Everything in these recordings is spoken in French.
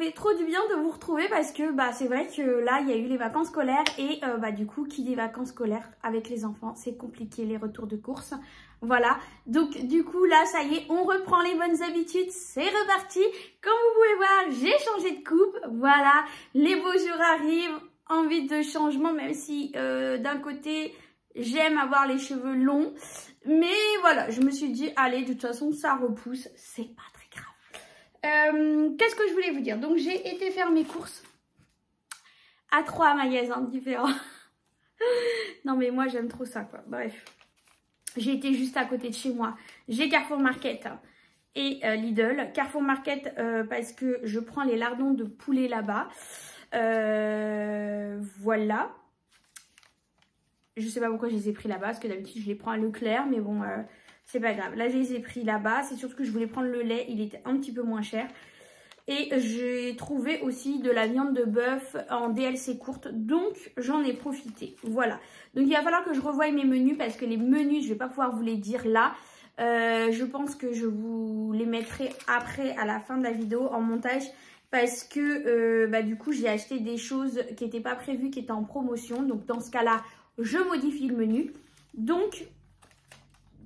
fait trop du bien de vous retrouver parce que c'est vrai que là il y a eu les vacances scolaires et du coup qui dit vacances scolaires avec les enfants c'est compliqué les retours de course. Voilà, donc du coup là ça y est, on reprend les bonnes habitudes, c'est reparti. Comme vous pouvez voir, j'ai changé de coupe, voilà, les beaux jours arrivent, envie de changement même si d'un côté j'aime avoir les cheveux longs. Mais voilà, je me suis dit, allez, de toute façon ça repousse, c'est pas très grave. Qu'est-ce que je voulais vous dire? Donc j'ai été faire mes courses à 3 magasins différents. Non mais moi j'aime trop ça quoi, bref. J'ai été juste à côté de chez moi. J'ai Carrefour Market et Lidl. Carrefour Market parce que je prends les lardons de poulet là-bas. Voilà. Je sais pas pourquoi je les ai pris là-bas. Parce que d'habitude je les prends à Leclerc. Mais bon, c'est pas grave. Là je les ai pris là-bas. C'est surtout que je voulais prendre le lait. Il était un petit peu moins cher. Et j'ai trouvé aussi de la viande de bœuf en DLC courte. Donc, j'en ai profité. Voilà. Donc, il va falloir que je revoie mes menus. Parce que les menus, je ne vais pas pouvoir vous les dire là. Je pense que je vous les mettrai après, à la fin de la vidéo, en montage. Parce que, du coup, j'ai acheté des choses qui n'étaient pas prévues, qui étaient en promotion. Donc, dans ce cas-là, je modifie le menu. Donc,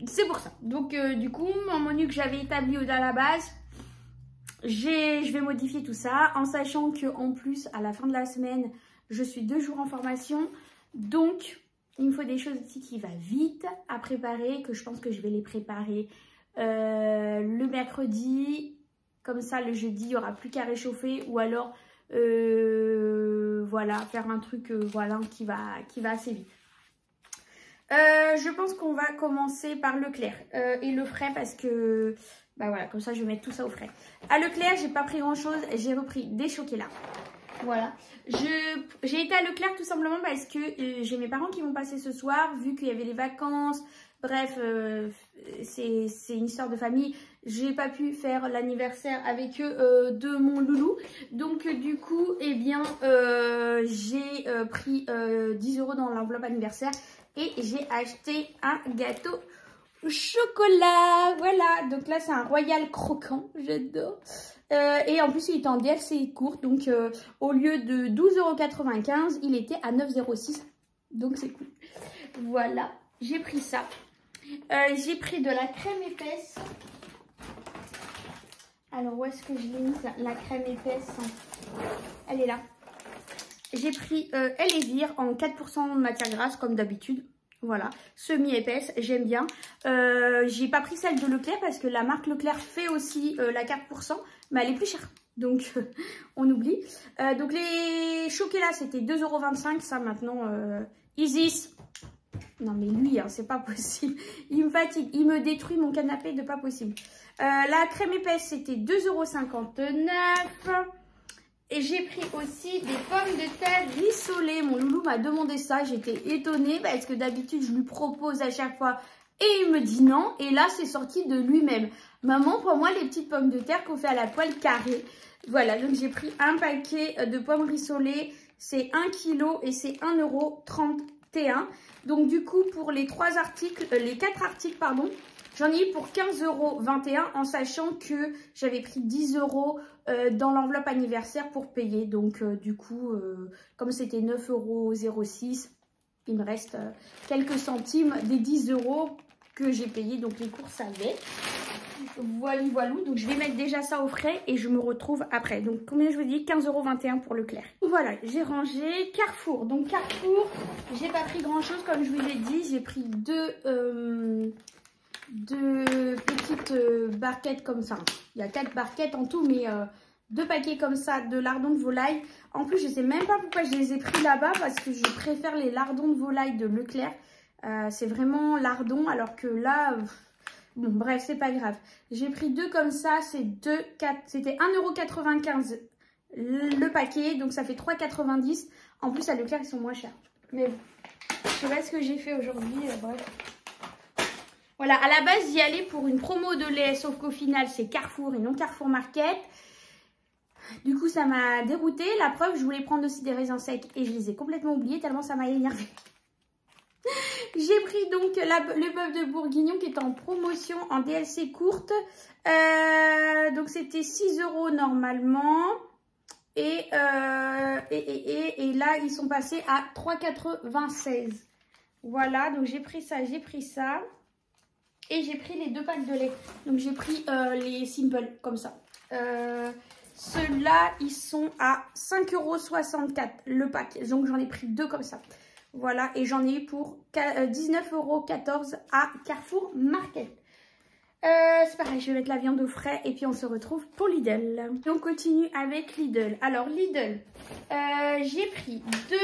c'est pour ça. Donc, du coup, mon menu que j'avais établi à la base... Je vais modifier tout ça en sachant que en plus à la fin de la semaine je suis 2 jours en formation, donc il me faut des choses aussi qui va vite à préparer, que je pense que je vais les préparer le mercredi, comme ça le jeudi il n'y aura plus qu'à réchauffer, ou alors voilà, faire un truc voilà, qui va assez vite. Je pense qu'on va commencer par Leclerc et le frais parce que voilà, comme ça je vais mettre tout ça au frais. À Leclerc, j'ai pas pris grand chose, j'ai repris des chocolats. Voilà, j'ai été à Leclerc tout simplement parce que j'ai mes parents qui vont passer ce soir, vu qu'il y avait les vacances. Bref, c'est une histoire de famille. J'ai pas pu faire l'anniversaire avec eux de mon loulou. Donc du coup, eh bien, j'ai pris 10 € dans l'enveloppe anniversaire. Et j'ai acheté un gâteau au chocolat. Voilà, donc là c'est un royal croquant, j'adore. Et en plus il était en DLC courte, donc au lieu de 12,95 €, il était à 9,06 €. Donc c'est cool. Voilà, j'ai pris ça. J'ai pris de la crème épaisse. Alors où est-ce que je l'ai mise, la crème épaisse? Elle est là. J'ai pris Elevir en 4% de matière grasse comme d'habitude. Voilà, semi-épaisse, j'aime bien. J'ai pas pris celle de Leclerc parce que la marque Leclerc fait aussi la 4%, mais elle est plus chère. Donc on oublie. Donc les chocolats c'était 2,25 €. Ça maintenant, Isis. Non mais lui, hein, c'est pas possible. Il me fatigue, il me détruit mon canapé de pas possible. La crème épaisse c'était 2,59 €. Et j'ai pris aussi des pommes de terre rissolées. Mon loulou m'a demandé ça. J'étais étonnée parce que d'habitude, je lui propose à chaque fois et il me dit non. Et là, c'est sorti de lui-même. Maman, prends-moi les petites pommes de terre qu'on fait à la poêle carrée. Voilà, donc j'ai pris un paquet de pommes rissolées. C'est 1 kg et c'est 1,31 €. Donc du coup, pour les 4 articles, pardon, j'en ai eu pour 15,21 € en sachant que j'avais pris 10 € dans l'enveloppe anniversaire pour payer. Donc du coup, comme c'était 9,06 €, il me reste quelques centimes des 10 € que j'ai payé. Donc les courses avec. Voilà, voilà. Donc je vais mettre déjà ça au frais et je me retrouve après. Donc combien je vous dis? 15,21 € pour Leclerc. Voilà, j'ai rangé Carrefour. Donc Carrefour, j'ai pas pris grand chose comme je vous ai dit. J'ai pris deux petites barquettes comme ça. Il y a 4 barquettes en tout, mais 2 paquets comme ça de lardons de volaille. En plus, je sais même pas pourquoi je les ai pris là-bas parce que je préfère les lardons de volaille de Leclerc. C'est vraiment lardon, alors que là, bon, bref, c'est pas grave. J'ai pris 2 comme ça, c'était 1,95 € le paquet, donc ça fait 3,90 €. En plus, à Leclerc, ils sont moins chers. Mais bon, je sais pas ce que j'ai fait aujourd'hui, bref. Voilà, à la base, j'y allais pour une promo de lait, sauf qu'au final, c'est Carrefour et non Carrefour Market. Du coup, ça m'a déroutée. La preuve, je voulais prendre aussi des raisins secs et je les ai complètement oubliés tellement ça m'a énervé. J'ai pris donc le bœuf de bourguignon qui est en promotion en DLC courte. Donc, c'était 6 € normalement. Et là, ils sont passés à 3,96. Voilà, donc j'ai pris ça. Et j'ai pris les 2 packs de lait. Donc j'ai pris les Simple, comme ça. Ceux-là, ils sont à 5,64 € le pack. Donc j'en ai pris 2 comme ça. Voilà, et j'en ai eu pour 19,14 € à Carrefour Market. C'est pareil, je vais mettre la viande au frais et puis on se retrouve pour Lidl. Et on continue avec Lidl. Alors Lidl, j'ai pris 2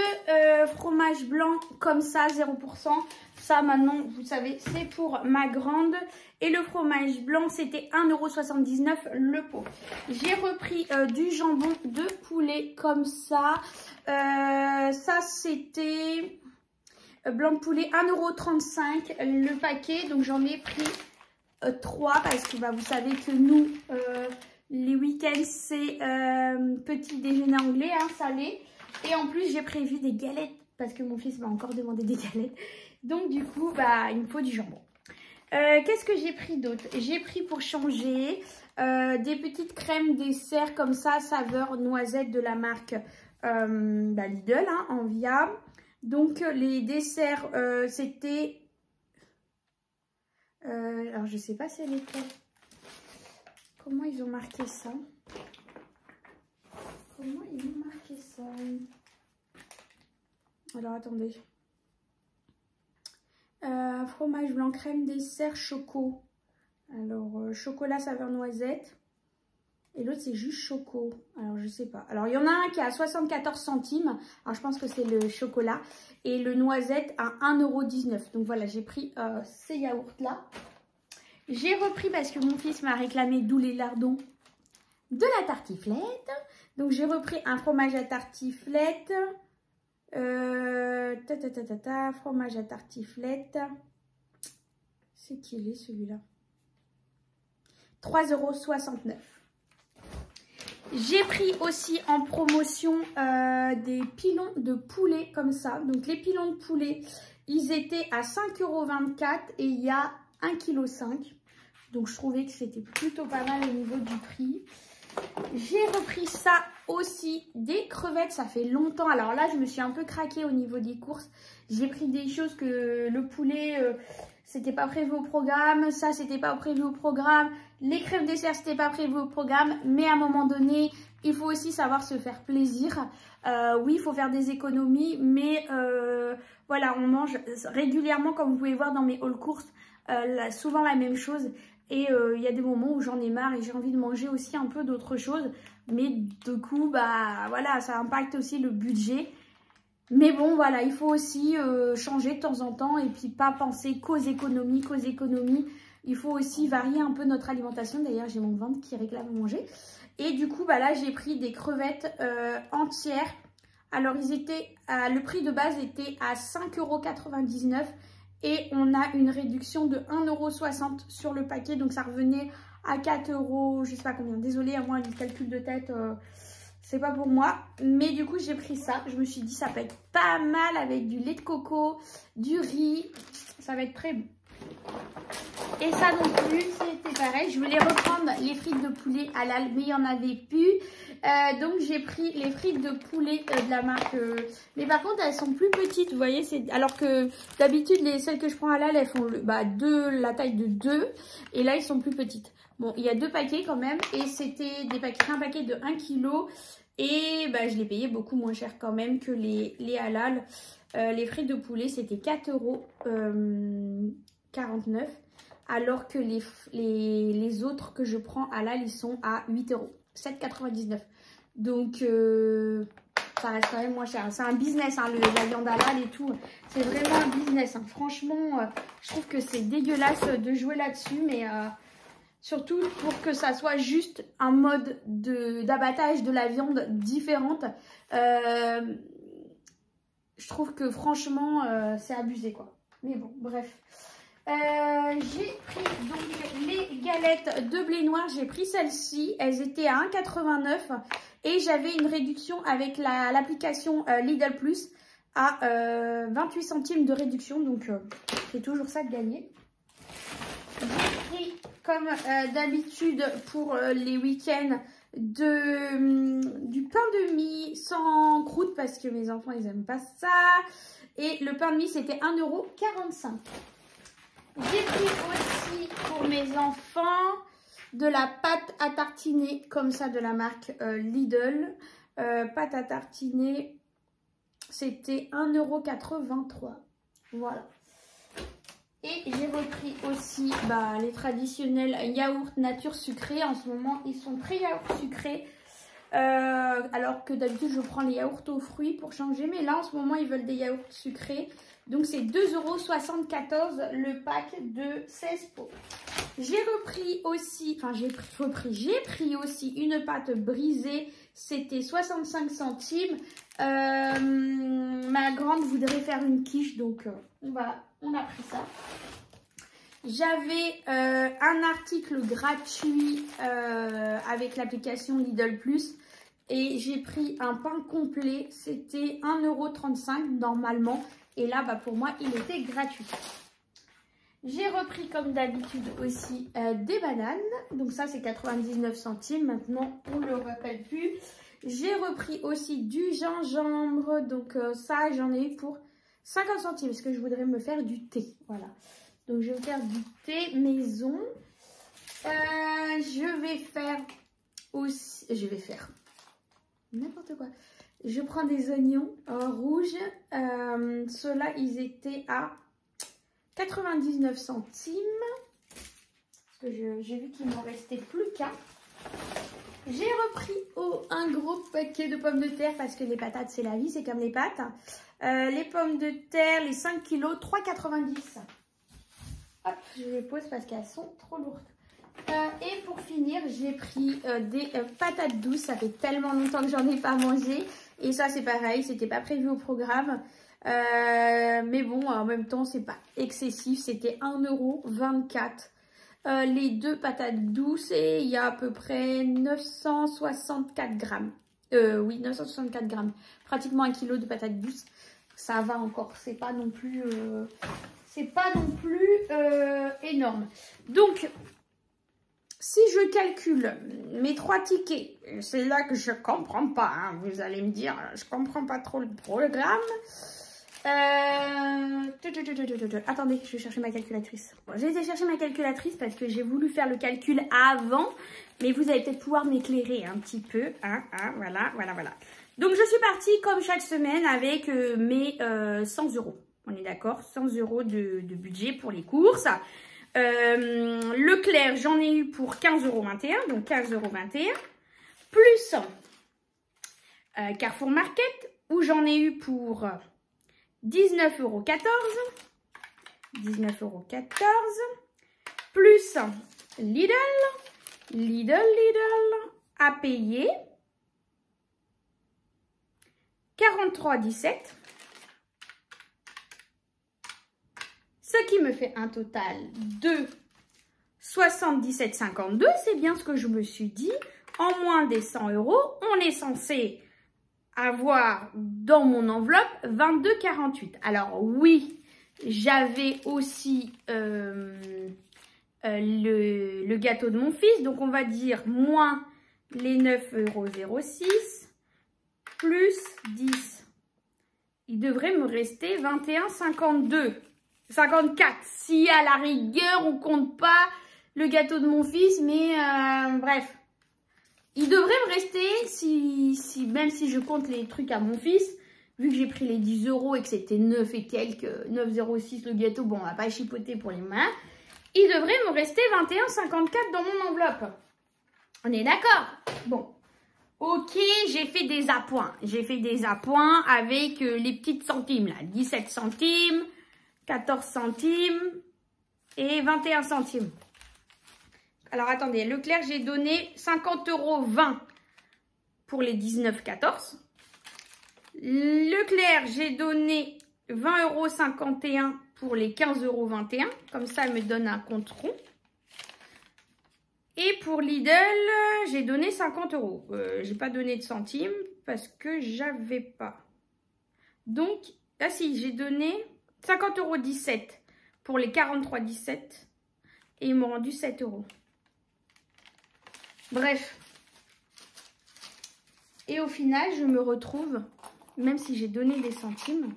fromages blancs comme ça, 0%. Ça maintenant, vous savez, c'est pour ma grande. Et le fromage blanc, c'était 1,79 € le pot. J'ai repris du jambon de poulet comme ça. Ça, c'était blanc de poulet, 1,35 € le paquet. Donc j'en ai pris 3 parce que vous savez que nous, les week-ends, c'est petit déjeuner anglais, hein, salé. Et en plus, j'ai prévu des galettes parce que mon fils m'a encore demandé des galettes. Donc du coup, il me faut du jambon. Qu'est-ce que j'ai pris d'autre? J'ai pris pour changer des petites crèmes dessert comme ça, saveur noisette de la marque Lidl, hein, en Via. Donc les desserts, c'était... alors je sais pas si elle était... Comment ils ont marqué ça? Comment ils ont marqué ça? Alors attendez. Fromage blanc, crème dessert, choco. Alors chocolat saveur noisette. Et l'autre c'est juste choco. Alors je sais pas. Alors il y en a un qui est à 74 centimes. Alors je pense que c'est le chocolat. Et le noisette à 1,19 €. Donc voilà, j'ai pris ces yaourts là. J'ai repris parce que mon fils m'a réclamé, d'où les lardons, de la tartiflette. Donc j'ai repris un fromage à tartiflette. Fromage à tartiflette. C'est qu'il est celui-là? 3,69 €. J'ai pris aussi en promotion des pilons de poulet comme ça. Donc les pilons de poulet, ils étaient à 5,24 € et il y a 1,5 kg. Donc je trouvais que c'était plutôt pas mal au niveau du prix. J'ai repris ça aussi, des crevettes, ça fait longtemps. Alors là, je me suis un peu craquée au niveau des courses. J'ai pris des choses que le poulet, c'était pas prévu au programme. Ça, c'était pas prévu au programme. Les crèmes dessert, c'était pas prévu au programme. Mais à un moment donné, il faut aussi savoir se faire plaisir. Oui, il faut faire des économies. Mais voilà, on mange régulièrement, comme vous pouvez voir dans mes hauls courses, souvent la même chose. Et il y a des moments où j'en ai marre et j'ai envie de manger aussi un peu d'autres choses. Mais du coup, voilà, ça impacte aussi le budget. Mais bon, voilà, il faut aussi changer de temps en temps et puis pas penser qu'aux économies, Il faut aussi varier un peu notre alimentation. D'ailleurs, j'ai mon ventre qui réclame à manger. Et du coup, là, j'ai pris des crevettes entières. Alors, le prix de base était à 5,99 € et on a une réduction de 1,60 € sur le paquet. Donc, ça revenait à 4 €, je sais pas combien. Désolée, à moi, le calcul de tête, c'est pas pour moi. Mais du coup, j'ai pris ça. Je me suis dit, ça peut être pas mal avec du lait de coco, du riz. Ça va être très bon. Et ça non plus, c'était pareil. Je voulais reprendre les frites de poulet halal, mais il n'y en avait plus. Donc j'ai pris les frites de poulet de la marque. Mais par contre, elles sont plus petites, vous voyez. Alors que d'habitude, celles que je prends halal, elles font la taille de 2. Et là, elles sont plus petites. Bon, il y a 2 paquets quand même. Et c'était un paquet de 1 kg. Et je l'ai payé beaucoup moins cher quand même que les halal. Les frites de poulet, c'était 4,49 €. Alors que les autres que je prends halal, ils sont à 8 €, 7,99 €. Donc, ça reste quand même moins cher. C'est un business, hein, la viande halal et tout. C'est vraiment un business. Hein. Franchement, je trouve que c'est dégueulasse de jouer là-dessus. Mais surtout pour que ça soit juste un mode d'abattage de la viande différente. Je trouve que franchement, c'est abusé, quoi. Mais bon, bref. J'ai pris donc les galettes de blé noir, j'ai pris celles-ci, elles étaient à 1,89 € et j'avais une réduction avec l'application Lidl Plus à 28 centimes de réduction, donc c'est toujours ça de gagner. J'ai pris comme d'habitude pour les week-ends du pain de mie sans croûte parce que mes enfants, ils n'aiment pas ça. Et le pain de mie, c'était 1,45 €. J'ai pris aussi pour mes enfants de la pâte à tartiner, comme ça, de la marque Lidl. Pâte à tartiner, c'était 1,83 €. Voilà. Et j'ai repris aussi les traditionnels yaourts nature sucrés. En ce moment, ils sont très yaourts sucrés. Alors que d'habitude, je prends les yaourts aux fruits pour changer. Mais là, en ce moment, ils veulent des yaourts sucrés. Donc, c'est 2,74 € le pack de 16 pots. J'ai repris aussi, j'ai pris aussi une pâte brisée. C'était 65 centimes. Ma grande voudrait faire une quiche, donc voilà, on a pris ça. J'avais un article gratuit avec l'application Lidl Plus et j'ai pris un pain complet. C'était 1,35 € normalement et là, pour moi, il était gratuit. J'ai repris comme d'habitude aussi des bananes. Donc ça, c'est 99 centimes. Maintenant, on ne le rappelle plus. J'ai repris aussi du gingembre. Donc ça, j'en ai eu pour 50 centimes. Parce que je voudrais me faire du thé. Voilà. Donc je vais faire du thé maison. Je vais faire aussi... n'importe quoi. Je prends des oignons rouges. Ceux-là, ils étaient à 99 centimes. Parce que j'ai vu qu'il m'en restait plus qu'un. J'ai repris un gros paquet de pommes de terre parce que les patates, c'est la vie, c'est comme les pâtes. Les pommes de terre, les 5 kilos, 3,90 €. Hop, je les pose parce qu'elles sont trop lourdes. Et pour finir, j'ai pris des patates douces. Ça fait tellement longtemps que j'en ai pas mangé. Et ça, c'est pareil, c'était pas prévu au programme. Mais bon, en même temps, c'est pas excessif. C'était 1,24 €. Les deux patates douces et il y a à peu près 964 grammes. Oui, 964 grammes. Pratiquement 1 kg de patates douces. Ça va encore, c'est pas non plus... énorme. Donc, si je calcule mes 3 tickets, c'est là que je comprends pas. Hein, vous allez me dire, je comprends pas trop le programme. Attendez, je vais chercher ma calculatrice. Bon, j'ai été chercher ma calculatrice parce que j'ai voulu faire le calcul avant. Mais vous allez peut-être pouvoir m'éclairer un petit peu. Voilà. Donc, je suis partie comme chaque semaine avec mes 100 €. On est d'accord, 100 € de budget pour les courses. Leclerc, j'en ai eu pour 15,21 €, donc 15,21 €. Plus Carrefour Market, où j'en ai eu pour 19,14 €. 19,14 €. Plus Lidl a payé 43,17 €. Ce qui me fait un total de 77,52 €. C'est bien ce que je me suis dit. En moins des 100 €, on est censé avoir dans mon enveloppe 22,48 €. Alors oui, j'avais aussi le gâteau de mon fils. Donc on va dire moins les 9,06 € plus 10. Il devrait me rester 21,52 €. 54, si à la rigueur on compte pas le gâteau de mon fils, mais bref, il devrait me rester, même si je compte les trucs à mon fils, vu que j'ai pris les 10 € et que c'était 9 et quelques, 9,06 € le gâteau, bon on va pas chipoter pour les mains, il devrait me rester 21,54 € dans mon enveloppe. On est d'accord? Bon, ok, j'ai fait des appoints. J'ai fait des appoints avec les petites centimes là, 17 centimes, 14 centimes et 21 centimes. Alors, attendez, Leclerc, j'ai donné 50,20 € pour les 19,14 €. Leclerc, j'ai donné 20,51 € pour les 15,21 €. Comme ça, elle me donne un compte rond. Et pour Lidl, j'ai donné 50 €. J'ai pas donné de centimes parce que j'avais pas. Donc, ah si, j'ai donné 50,17 € pour les 43,17 € et ils m'ont rendu 7 €. Bref, Et au final, je me retrouve, même si j'ai donné des centimes,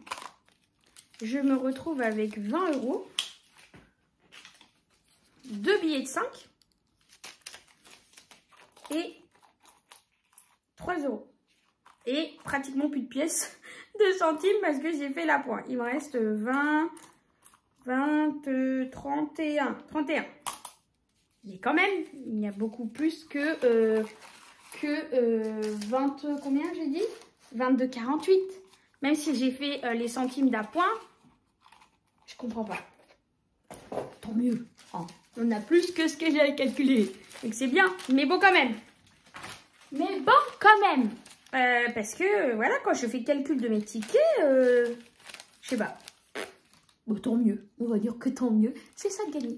je me retrouve avec 20 €, 2 billets de 5 et 3 €. Et pratiquement plus de pièces de centimes parce que j'ai fait la pointe. Il me reste 20, 31. Mais quand même, il y a beaucoup plus que 20, combien j'ai dit 22,48. Même si j'ai fait les centimes d'appoint, je comprends pas. Tant mieux. Oh, on a plus que ce que j'avais calculé. Donc c'est bien, mais bon quand même. Parce que voilà, quand je fais le calcul de mes tickets, je sais pas. Bon, tant mieux. On va dire que tant mieux. C'est ça de gagner.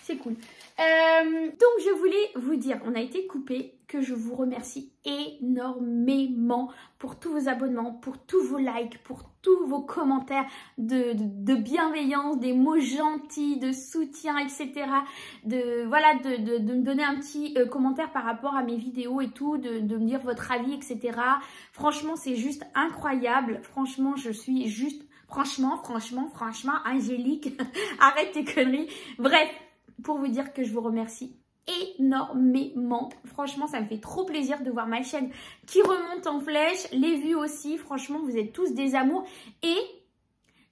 C'est cool. Donc, je voulais vous dire, on a été coupé, que je vous remercie énormément pour tous vos abonnements, pour tous vos likes, pour tous vos commentaires de bienveillance, des mots gentils, de soutien, etc. De me donner un petit commentaire par rapport à mes vidéos et tout, de me dire votre avis, etc. Franchement, c'est juste incroyable. Franchement, je suis juste, franchement, Angélique, arrête tes conneries. Bref. Pour vous dire que je vous remercie énormément. Franchement, ça me fait trop plaisir de voir ma chaîne qui remonte en flèche. Les vues aussi. Franchement, vous êtes tous des amours. Et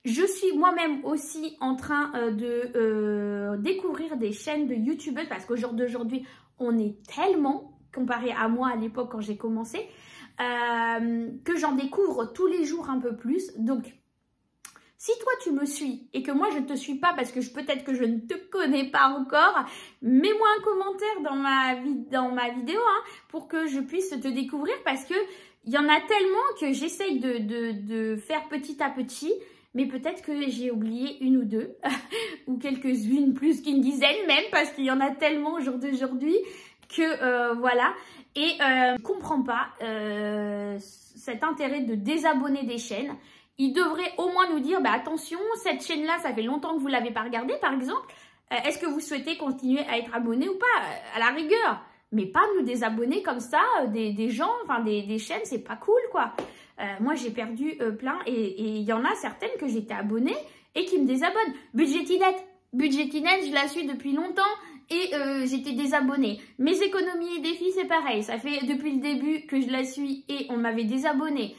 je suis moi-même aussi en train de découvrir des chaînes de youtubeuses parce qu'au jour d'aujourd'hui, on est tellement, comparé à moi à l'époque quand j'ai commencé, que j'en découvre tous les jours un peu plus. Donc, si toi tu me suis et que moi je ne te suis pas parce que peut-être que je ne te connais pas encore, mets-moi un commentaire dans ma vidéo pour que je puisse te découvrir parce que il y en a tellement que j'essaye de faire petit à petit, mais peut-être que j'ai oublié une ou deux ou quelques-unes plus qu'une dizaine même parce qu'il y en a tellement au jour d'aujourd'hui que voilà. Et je ne comprends pas cet intérêt de désabonner des chaînes. Il devrait au moins nous dire, bah attention, cette chaîne-là, ça fait longtemps que vous ne l'avez pas regardée, par exemple. Est-ce que vous souhaitez continuer à être abonné ou pas, à la rigueur? Mais pas nous désabonner comme ça, des gens, enfin des chaînes, c'est pas cool, quoi. Moi, j'ai perdu plein et il y en a certaines que j'étais abonnée et qui me désabonnent. Budgetinette, je la suis depuis longtemps et j'étais désabonnée. Mes économies et défis, c'est pareil. Ça fait depuis le début que je la suis et on m'avait désabonnée.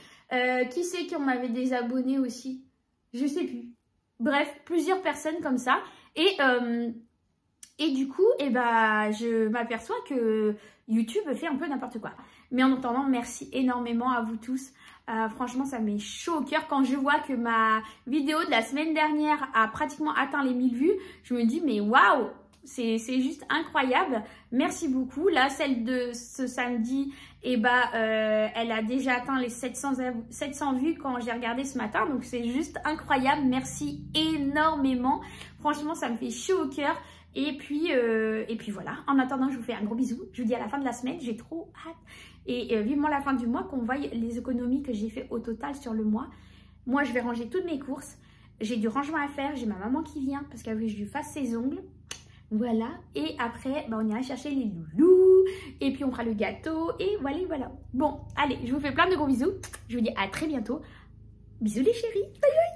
Qui c'est qui m'avait désabonné aussi? Je sais plus. Bref, plusieurs personnes comme ça. Et du coup, je m'aperçois que YouTube fait un peu n'importe quoi. Mais en attendant, merci énormément à vous tous. Franchement, ça m'est chaud au cœur. Quand je vois que ma vidéo de la semaine dernière a pratiquement atteint les 1000 vues, je me dis, mais waouh! C'est juste incroyable. Merci beaucoup. Là, celle de ce samedi, elle a déjà atteint les 700 vues quand j'ai regardé ce matin. Donc, c'est juste incroyable. Merci énormément. Franchement, ça me fait chaud au cœur. Et puis voilà. En attendant, je vous fais un gros bisou. Je vous dis à la fin de la semaine. J'ai trop hâte. Et vivement la fin du mois, qu'on voie les économies que j'ai fait au total sur le mois. Moi, je vais ranger toutes mes courses. J'ai du rangement à faire. J'ai ma maman qui vient parce qu'elle veut que je lui fasse ses ongles. Voilà, et après, on ira chercher les loulous, et puis on fera le gâteau, et voilà. Bon, allez, je vous fais plein de gros bisous. Je vous dis à très bientôt. Bisous les chéris, bye bye.